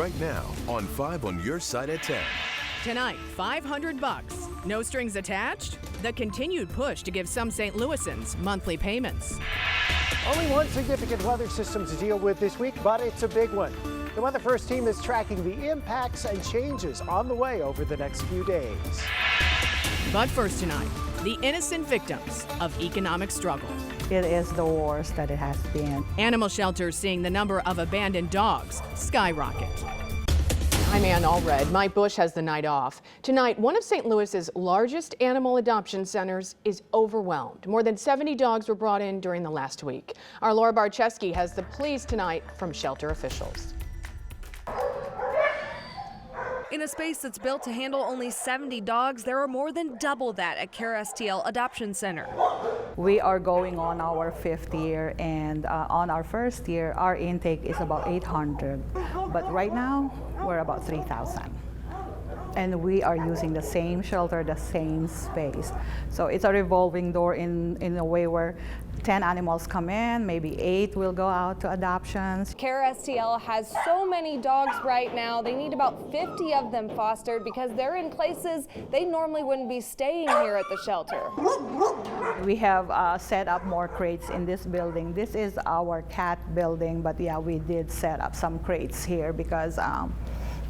right now on 5 on your side at 10. Tonight, $500. No strings attached? The continued push to give some St. Louisans monthly payments. Only one significant weather system to deal with this week, but it's a big one. The Weather First team is tracking the impacts and changes on the way over the next few days. But first tonight, the innocent victims of economic struggle. It is the worst that it has been. Animal shelters seeing the number of abandoned dogs skyrocket. I'm Ann Allred. Mike Bush has the night off. Tonight, one of St. Louis's largest animal adoption centers is overwhelmed. More than 70 dogs were brought in during the last week. Our Laura Barczewski has the pleas tonight from shelter officials. In a space that's built to handle only 70 dogs, there are more than double that at CARE STL Adoption Center. We are going on our 5th year, and on our first year, our intake is about 800. But right now, we're about 3,000. And we are using the same shelter, the same space. So it's a revolving door in a way where 10 animals come in, maybe 8 will go out to adoptions. CARE STL has so many dogs right now. They need about 50 of them fostered because they're in places they normally wouldn't be staying here at the shelter. We have set up more crates in this building. This is our cat building, but yeah, we did set up some crates here because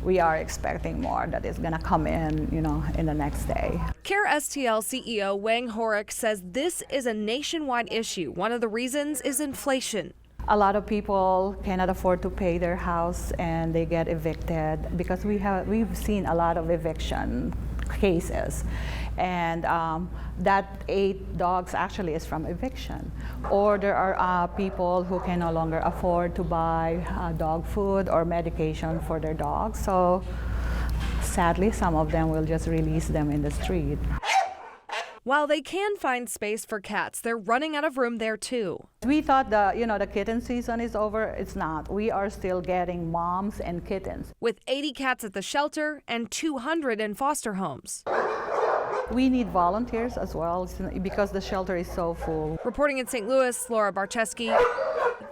we are expecting more that is going to come in, in the next day. CARE STL CEO Wang Horick says this is a nationwide issue. One of the reasons is inflation. A lot of people cannot afford to pay their house and they get evicted because we've seen a lot of eviction cases, and that 8 dogs actually is from eviction. Or there are people who can no longer afford to buy dog food or medication for their dogs. So sadly, some of them will just release them in the street. While they can find space for cats, they're running out of room there too. We thought the kitten season is over. It's not. We are still getting moms and kittens. With 80 cats at the shelter and 200 in foster homes. We need volunteers as well because the shelter is so full. Reporting in St. Louis, Laura Barczewski,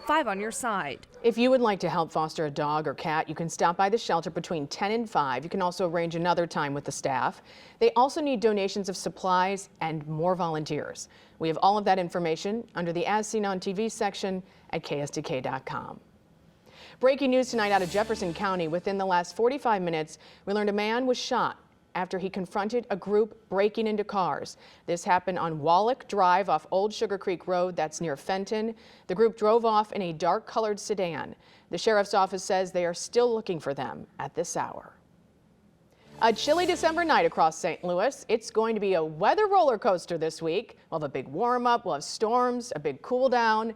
5 on your side. If you would like to help foster a dog or cat, you can stop by the shelter between 10 and 5. You can also arrange another time with the staff. They also need donations of supplies and more volunteers. We have all of that information under the As Seen on TV section at KSDK.com. Breaking news tonight out of Jefferson County. Within the last 45 minutes, we learned a man was shot after he confronted a group breaking into cars. This happened on Wallach Drive off Old Sugar Creek Road, that's near Fenton. The group drove off in a dark-colored sedan. The sheriff's office says they are still looking for them at this hour. A chilly December night across St. Louis. It's going to be a weather roller coaster this week. We'll have a big warm-up, we'll have storms, a big cool down.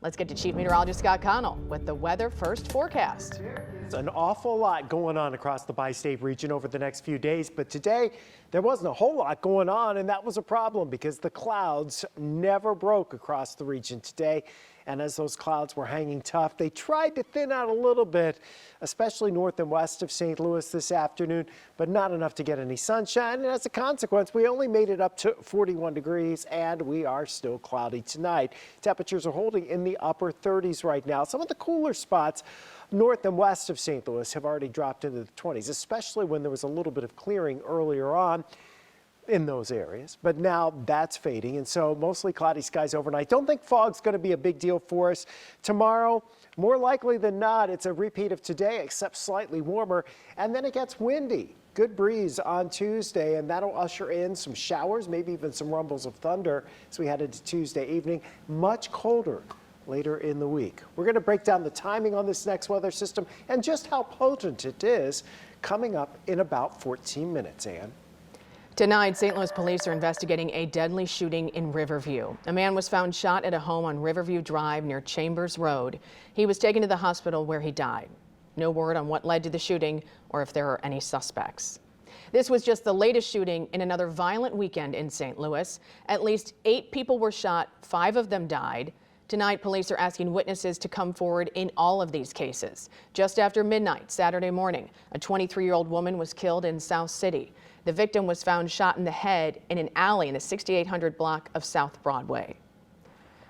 Let's get to Chief Meteorologist Scott Connell with the Weather First forecast. There's an awful lot going on across the bi-state region over the next few days, but today there wasn't a whole lot going on, and that was a problem because the clouds never broke across the region today. And as those clouds were hanging tough, they tried to thin out a little bit, especially north and west of St. Louis this afternoon, but not enough to get any sunshine. And as a consequence, we only made it up to 41 degrees, and we are still cloudy tonight. Temperatures are holding in the upper 30s right now. Some of the cooler spots north and west of St. Louis have already dropped into the 20s, especially when there was a little bit of clearing earlier on in those areas, but now that's fading, and so mostly cloudy skies overnight. Don't think fog's going to be a big deal for us tomorrow. More likely than not, it's a repeat of today, except slightly warmer, and then it gets windy. Good breeze on Tuesday, and that'll usher in some showers, maybe even some rumbles of thunder as we head into Tuesday evening. Much colder later in the week. We're going to break down the timing on this next weather system and just how potent it is coming up in about 14 minutes, Ann. Tonight, St. Louis police are investigating a deadly shooting in Riverview. A man was found shot at a home on Riverview Drive near Chambers Road. He was taken to the hospital where he died. No word on what led to the shooting or if there are any suspects. This was just the latest shooting in another violent weekend in St. Louis. At least 8 people were shot, 5 of them died. Tonight, police are asking witnesses to come forward in all of these cases. Just after midnight Saturday morning, a 23-year-old woman was killed in South City. The victim was found shot in the head in an alley in the 6800 block of South Broadway.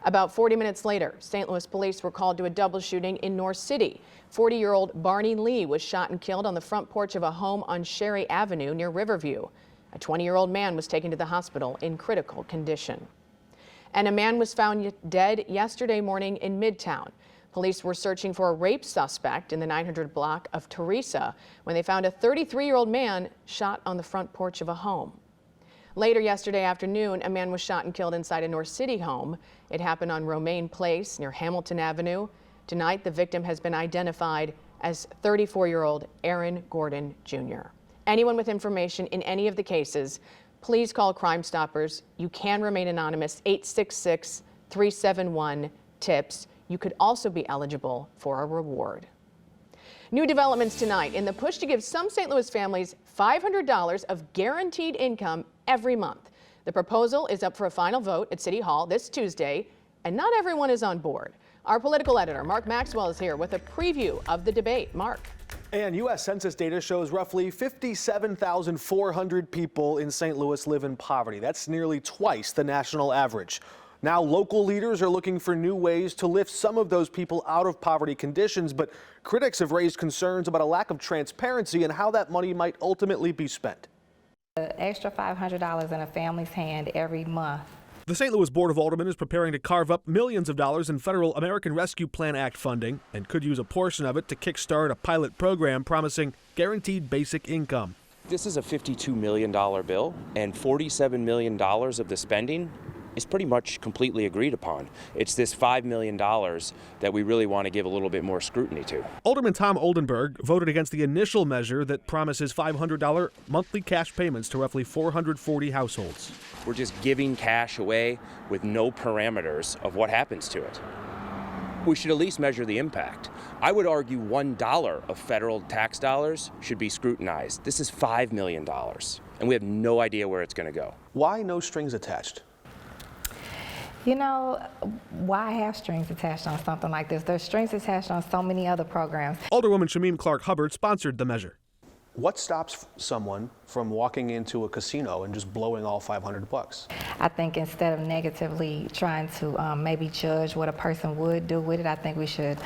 About 40 minutes later, St. Louis police were called to a double shooting in North City. 40-year-old Barney Lee was shot and killed on the front porch of a home on Sherry Avenue near Riverview. A 20-year-old man was taken to the hospital in critical condition. And a man was found dead yesterday morning in Midtown. Police were searching for a rape suspect in the 900 block of Teresa when they found a 33-year-old man shot on the front porch of a home. Later yesterday afternoon, a man was shot and killed inside a North City home. It happened on Romaine Place near Hamilton Avenue. Tonight, the victim has been identified as 34-year-old Aaron Gordon Jr. Anyone with information in any of the cases, please call Crime Stoppers. You can remain anonymous, 866-371-TIPS. You could also be eligible for a reward. New developments tonight in the push to give some St. Louis families $500 of guaranteed income every month. The proposal is up for a final vote at City Hall this Tuesday, and not everyone is on board. Our political editor, Mark Maxwell, is here with a preview of the debate. Mark. And U.S. Census data shows roughly 57,400 people in St. Louis live in poverty. That's nearly twice the national average. Now, local leaders are looking for new ways to lift some of those people out of poverty conditions, but critics have raised concerns about a lack of transparency and how that money might ultimately be spent. The extra $500 in a family's hand every month. The St. Louis Board of Aldermen is preparing to carve up millions of dollars in federal American Rescue Plan Act funding and could use a portion of it to kickstart a pilot program promising guaranteed basic income. This is a $52 million bill, and $47 million of the spending is pretty much completely agreed upon. It's this $5 million that we really want to give a little bit more scrutiny to. Alderman Tom Oldenburg voted against the initial measure that promises $500 monthly cash payments to roughly 440 households. We're just giving cash away with no parameters of what happens to it. We should at least measure the impact. I would argue $1 of federal tax dollars should be scrutinized. This is $5 million, and we have no idea where it's going to go. Why no strings attached? You know, why have strings attached on something like this? There's strings attached on so many other programs. Alderwoman Shamim Clark Hubbard sponsored the measure. What stops someone from walking into a casino and just blowing all $500? I think instead of negatively trying to maybe judge what a person would do with it, I think we should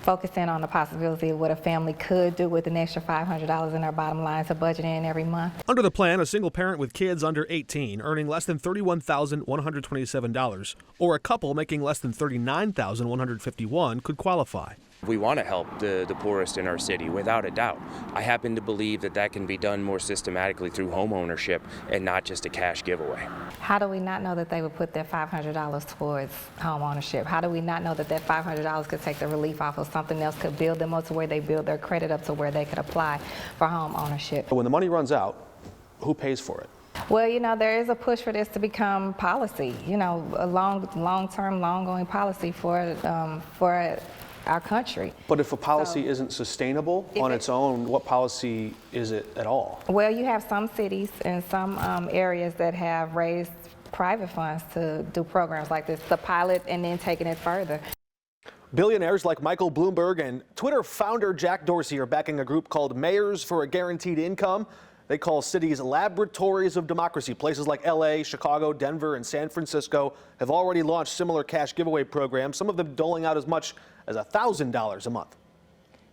focus in on the possibility of what a family could do with an extra $500 in their bottom line to budget in every month. Under the plan, a single parent with kids under 18 earning less than $31,127 or a couple making less than $39,151 could qualify. We want to help the poorest in our city, without a doubt. I happen to believe that that can be done more systematically through home ownership and not just a cash giveaway. How do we not know that they would put their $500 towards home ownership? How do we not know that that $500 could take the relief off of something else, could build them up to where they build their credit up to where they could apply for home ownership? When the money runs out, who pays for it? Well, you know, there is a push for this to become policy, you know, a long-term, long-going policy for our country. But if a policy isn't sustainable on its own, what policy is it at all? Well, you have some cities and some areas that have raised private funds to do programs like this, the pilot and then taking it further. Billionaires like Michael Bloomberg and Twitter founder Jack Dorsey are backing a group called Mayors for a Guaranteed Income. They call cities laboratories of democracy. Places like LA, Chicago, Denver, and San Francisco have already launched similar cash giveaway programs, some of them doling out as much as $1,000 a month.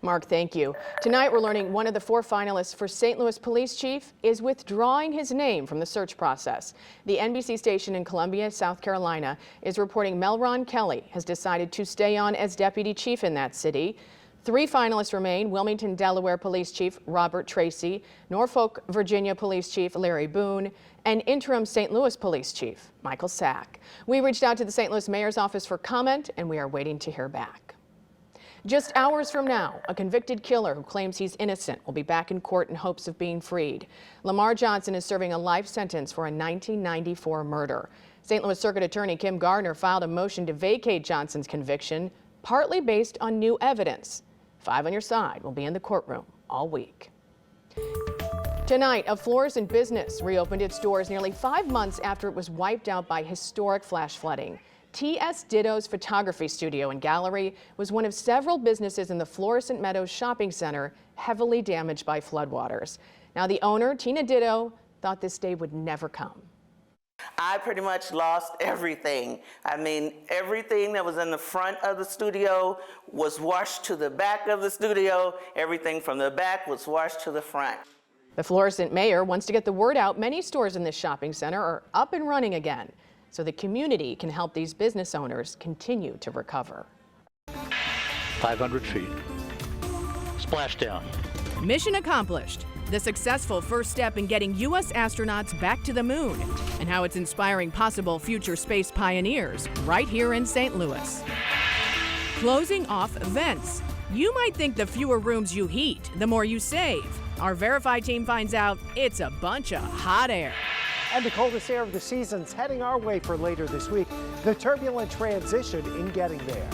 Mark, thank you. Tonight, we're learning one of the 4 finalists for St. Louis Police Chief is withdrawing his name from the search process. The NBC station in Columbia, South Carolina, is reporting Melron Kelly has decided to stay on as deputy chief in that city. 3 finalists remain: Wilmington, Delaware Police Chief Robert Tracy, Norfolk, Virginia Police Chief Larry Boone, and interim St. Louis Police Chief Michael Sack. We reached out to the St. Louis Mayor's office for comment, and we are waiting to hear back. Just hours from now, a convicted killer who claims he's innocent will be back in court in hopes of being freed. Lamar Johnson is serving a life sentence for a 1994 murder. St. Louis Circuit Attorney Kim Gardner filed a motion to vacate Johnson's conviction, partly based on new evidence. 5 on your side will be in the courtroom all week. Tonight, a Florissant business reopened its doors nearly 5 months after it was wiped out by historic flash flooding. T.S. Ditto's photography studio and gallery was one of several businesses in the Florissant Meadows shopping center heavily damaged by floodwaters. Now, the owner, Tina Ditto, thought this day would never come. I pretty much lost everything. I mean, everything that was in the front of the studio was washed to the back of the studio. Everything from the back was washed to the front. The Florissant mayor wants to get the word out. Many stores in this shopping center are up and running again, so the community can help these business owners continue to recover. 500 feet. Splashdown. Mission accomplished. The successful first step in getting U.S. astronauts back to the moon, and how it's inspiring possible future space pioneers right here in St. Louis. Closing off vents. You might think the fewer rooms you heat, the more you save. Our Verify team finds out it's a bunch of hot air. And the coldest air of the season's heading our way for later this week. The turbulent transition in getting there.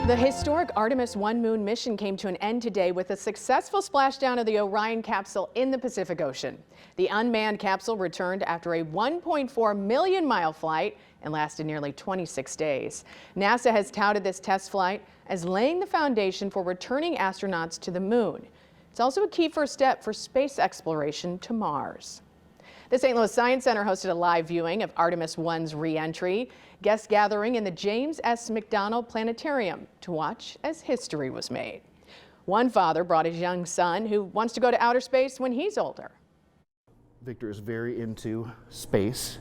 The historic Artemis 1 moon mission came to an end today with a successful splashdown of the Orion capsule in the Pacific Ocean. The unmanned capsule returned after a 1.4 million mile flight and lasted nearly 26 days. NASA has touted this test flight as laying the foundation for returning astronauts to the moon. It's also a key first step for space exploration to Mars. The St. Louis Science Center hosted a live viewing of Artemis 1's re-entry. Guests gathering in the James S. McDonald Planetarium to watch as history was made. One father brought his young son who wants to go to outer space when he's older. Victor is very into space.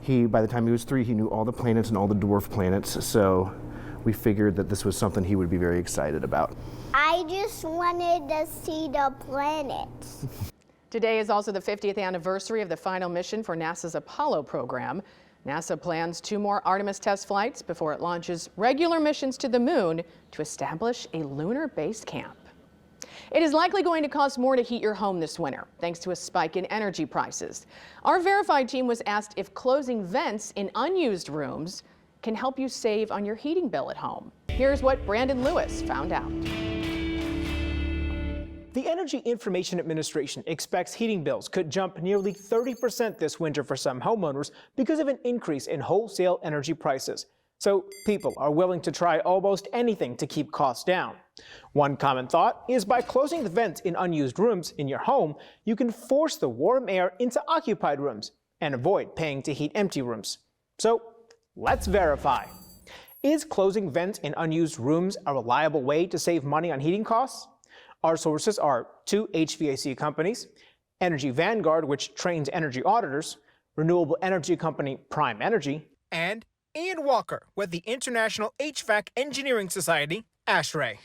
By the time he was 3, he knew all the planets and all the dwarf planets, so we figured that this was something he would be very excited about. I just wanted to see the planets. Today is also the 50th anniversary of the final mission for NASA's Apollo program. NASA plans 2 more Artemis test flights before it launches regular missions to the moon to establish a lunar base camp. It is likely going to cost more to heat your home this winter, thanks to a spike in energy prices. Our Verify team was asked if closing vents in unused rooms can help you save on your heating bill at home. Here's what Brandon Lewis found out. The Energy Information Administration expects heating bills could jump nearly 30% this winter for some homeowners because of an increase in wholesale energy prices. So people are willing to try almost anything to keep costs down. One common thought is by closing the vents in unused rooms in your home, you can force the warm air into occupied rooms and avoid paying to heat empty rooms. So let's verify. Is closing vents in unused rooms a reliable way to save money on heating costs? Our sources are 2 HVAC companies, Energy Vanguard, which trains energy auditors, renewable energy company Prime Energy, and Ian Walker with the International HVAC Engineering Society, ASHRAE.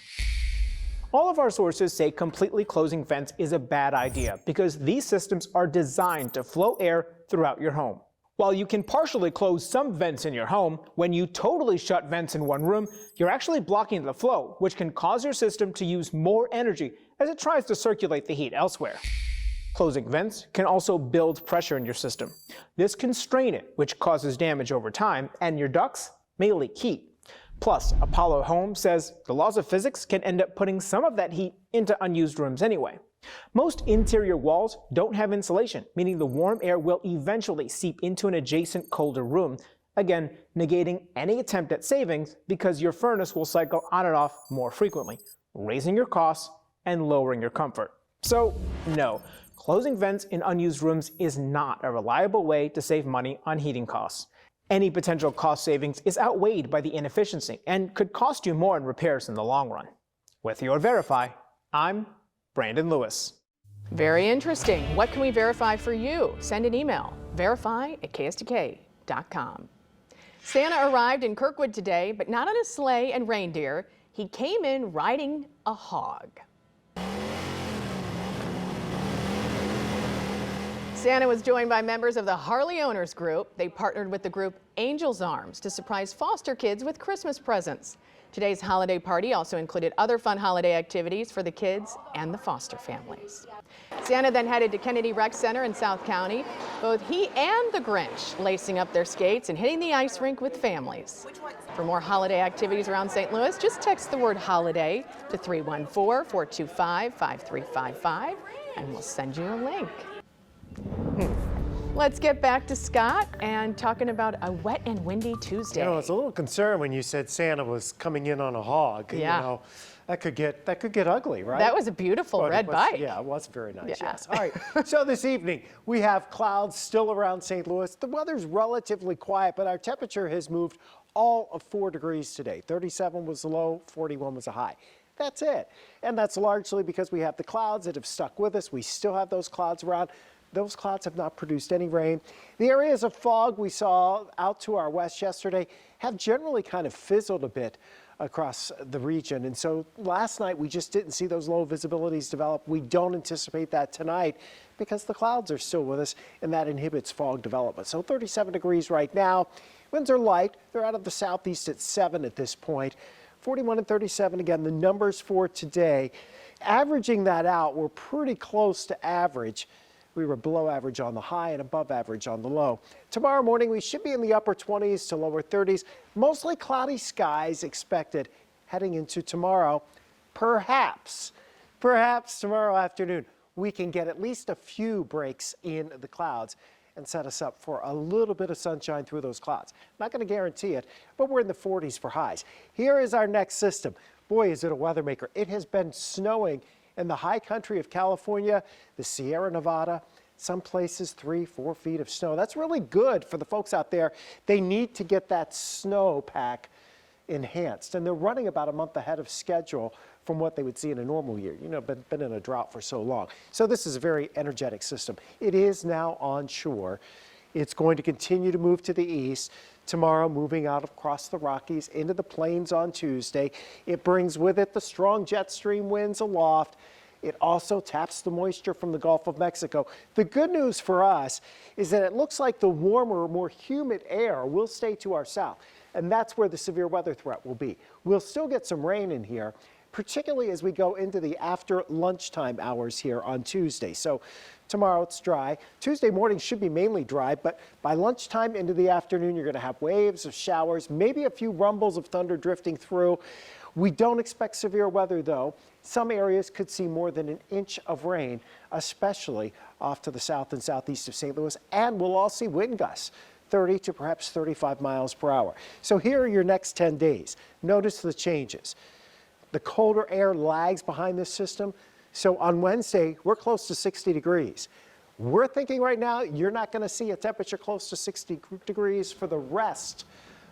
All of our sources say completely closing vents is a bad idea because these systems are designed to flow air throughout your home. While you can partially close some vents in your home, when you totally shut vents in one room, you're actually blocking the flow, which can cause your system to use more energy as it tries to circulate the heat elsewhere. Closing vents can also build pressure in your system. This can strain it, which causes damage over time, and your ducts may leak heat. Plus, Apollo Home says the laws of physics can end up putting some of that heat into unused rooms anyway. Most interior walls don't have insulation, meaning the warm air will eventually seep into an adjacent colder room, again negating any attempt at savings because your furnace will cycle on and off more frequently, raising your costs and lowering your comfort. So no, closing vents in unused rooms is not a reliable way to save money on heating costs. Any potential cost savings is outweighed by the inefficiency and could cost you more in repairs in the long run. With your Verify, I'm Brandon Lewis. Very interesting. What can we verify for you? Send an email, verify@kstk.com. Santa arrived in Kirkwood today, but not on a sleigh and reindeer. He came in riding a hog. Santa was joined by members of the Harley Owners Group. They partnered with the group Angel's Arms to surprise foster kids with Christmas presents. Today's holiday party also included other fun holiday activities for the kids and the foster families. Santa then headed to Kennedy Rec Center in South County. Both he and the Grinch lacing up their skates and hitting the ice rink with families. For more holiday activities around St. Louis, just text the word holiday to 314-425-5355 and we'll send you a link. Let's get back to Scott and talking about a wet and windy Tuesday. You know, I was a little concerned when you said Santa was coming in on a hog. Yeah. You know, that could get ugly, right? That was a beautiful red bike. Yeah, it was very nice, Yeah. yes. All right, so this evening, we have clouds still around St. Louis. The weather's relatively quiet, but our temperature has moved all of 4 degrees today. 37 was the low, 41 was a high. That's it. And that's largely because we have the clouds that have stuck with us. We still have those clouds around. Those clouds have not produced any rain. The areas of fog we saw out to our west yesterday have generally kind of fizzled a bit across the region. And so last night we just didn't see those low visibilities develop. We don't anticipate that tonight because the clouds are still with us and that inhibits fog development. So 37 degrees right now. Winds are light. They're out of the southeast at 7 at this point. 41 and 37 again, the numbers for today. Averaging that out, we're pretty close to average. We were below average on the high and above average on the low. Tomorrow morning, we should be in the upper 20s to lower 30s. Mostly cloudy skies expected heading into tomorrow. Perhaps tomorrow afternoon, we can get at least a few breaks in the clouds and set us up for a little bit of sunshine through those clouds. Not going to guarantee it, but we're in the 40s for highs. Here is our next system. Boy, is it a weather maker. It has been snowing in the high country of California, the Sierra Nevada, some places 3-4 feet of snow. That's really good for the folks out there. They need to get that snowpack enhanced, and they're running about a month ahead of schedule from what they would see in a normal year. You know, been in a drought for so long. So this is a very energetic system. It is now onshore. It's going to continue to move to the east. Tomorrow, moving out across the Rockies into the plains on Tuesday. It brings with it the strong jet stream winds aloft. It also taps the moisture from the Gulf of Mexico. The good news for us is that it looks like the warmer, more humid air will stay to our south, and that's where the severe weather threat will be. We'll still get some rain in here, particularly as we go into the after lunchtime hours here on Tuesday. So tomorrow it's dry. Tuesday morning should be mainly dry, but by lunchtime into the afternoon, you're going to have waves of showers, maybe a few rumbles of thunder drifting through. We don't expect severe weather, though. Some areas could see more than an inch of rain, especially off to the south and southeast of St. Louis, and we'll all see wind gusts, 30 to perhaps 35 miles per hour. So here are your next 10 days. Notice the changes. The colder air lags behind this system. So on Wednesday, we're close to 60 degrees. We're thinking right now you're not going to see a temperature close to 60 degrees for the rest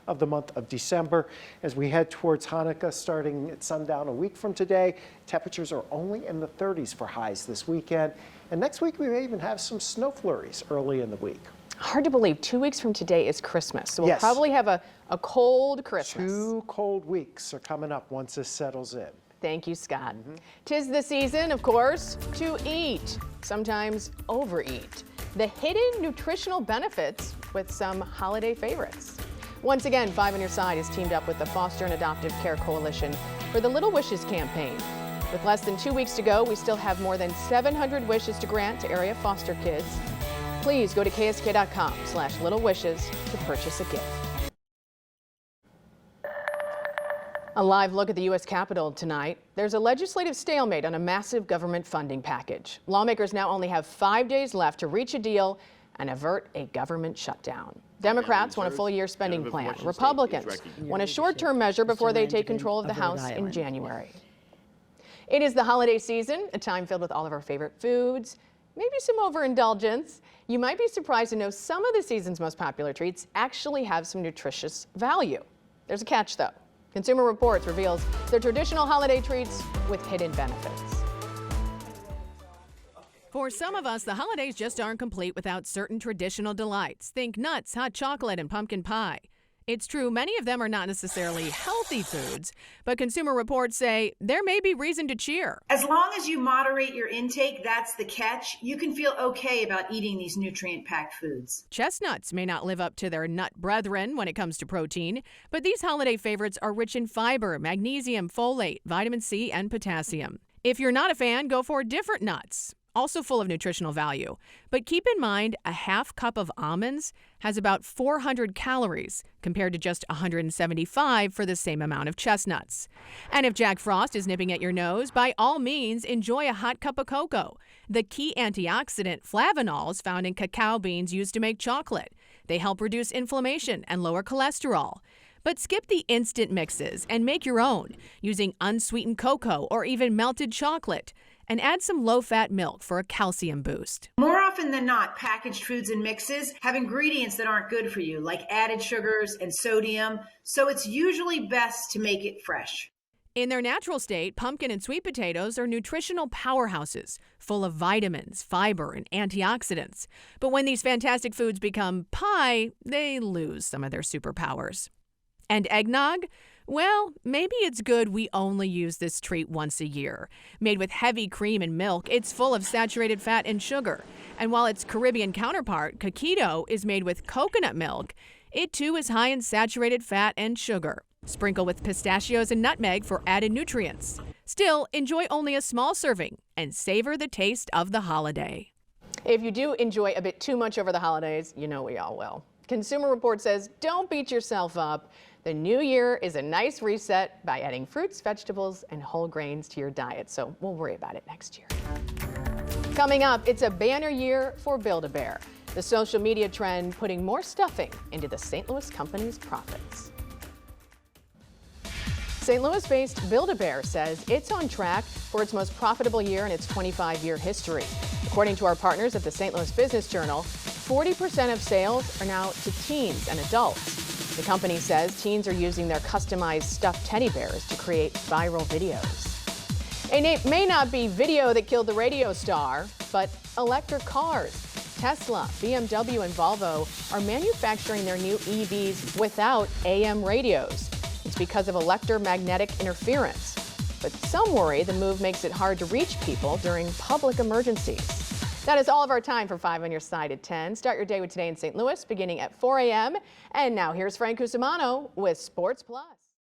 of the month of December. As we head towards Hanukkah starting at sundown a week from today, temperatures are only in the 30s for highs this weekend. And next week we may even have some snow flurries early in the week. Hard to believe 2 weeks from today is Christmas. So we'll Yes. probably have a cold Christmas. 2 cold weeks are coming up once this settles in. Thank you, Scott. Tis the season, of course, to eat, sometimes overeat. The hidden nutritional benefits with some holiday favorites. Once again, 5 on Your Side has teamed up with the Foster and Adoptive Care Coalition for the Little Wishes campaign. With less than 2 weeks to go, we still have more than 700 wishes to grant to area foster kids. Please go to ksk.com/littlewishes to purchase a gift. A live look at the U.S. Capitol tonight. There's a legislative stalemate on a massive government funding package. Lawmakers now only have 5 days left to reach a deal and avert a government shutdown. Democrats want a full-year spending plan. Republicans want a short-term measure before they take control of the House in January. It is the holiday season, a time filled with all of our favorite foods, maybe some overindulgence. You might be surprised to know some of the season's most popular treats actually have some nutritious value. There's a catch, though. Consumer Reports reveals their traditional holiday treats with hidden benefits. For some of us, the holidays just aren't complete without certain traditional delights. Think nuts, hot chocolate, and pumpkin pie. It's true, many of them are not necessarily healthy foods, but Consumer Reports say there may be reason to cheer. As long as you moderate your intake, that's the catch. You can feel okay about eating these nutrient-packed foods. Chestnuts may not live up to their nut brethren when it comes to protein, but these holiday favorites are rich in fiber, magnesium, folate, vitamin C, and potassium. If you're not a fan, go for different nuts. also full of nutritional value. But keep in mind, a half cup of almonds has about 400 calories compared to just 175 for the same amount of chestnuts. And if Jack Frost is nipping at your nose, by all means, enjoy a hot cup of cocoa. The key antioxidant flavanols found in cacao beans used to make chocolate. They help reduce inflammation and lower cholesterol. But skip the instant mixes and make your own using unsweetened cocoa or even melted chocolate. And add some low-fat milk for a calcium boost. More often than not, packaged foods and mixes have ingredients that aren't good for you, like added sugars and sodium, so it's usually best to make it fresh. In their natural state, pumpkin and sweet potatoes are nutritional powerhouses, full of vitamins, fiber, and antioxidants. But when these fantastic foods become pie, they lose some of their superpowers. And eggnog? Well, maybe it's good we only use this treat once a year. Made with heavy cream and milk, it's full of saturated fat and sugar. And while its Caribbean counterpart, Coquito, is made with coconut milk, it too is high in saturated fat and sugar. Sprinkle with pistachios and nutmeg for added nutrients. Still, enjoy only a small serving and savor the taste of the holiday. If you do enjoy a bit too much over the holidays, you know we all will. Consumer Report says don't beat yourself up. The new year is a nice reset by adding fruits, vegetables, and whole grains to your diet, so we'll worry about it next year. Coming up, it's a banner year for Build-A-Bear, the social media trend putting more stuffing into the St. Louis company's profits. St. Louis-based Build-A-Bear says it's on track for its most profitable year in its 25-year history. According to our partners at the St. Louis Business Journal, 40% of sales are now to teens and adults. The company says teens are using their customized stuffed teddy bears to create viral videos. It may not be video that killed the radio star, but electric cars. Tesla, BMW, and Volvo are manufacturing their new EVs without AM radios. It's because of electromagnetic interference. But some worry the move makes it hard to reach people during public emergencies. That is all of our time for 5 on your side at 10. Start your day with Today in St. Louis beginning at 4 a.m. And now here's Frank Cusimano with Sports Plus.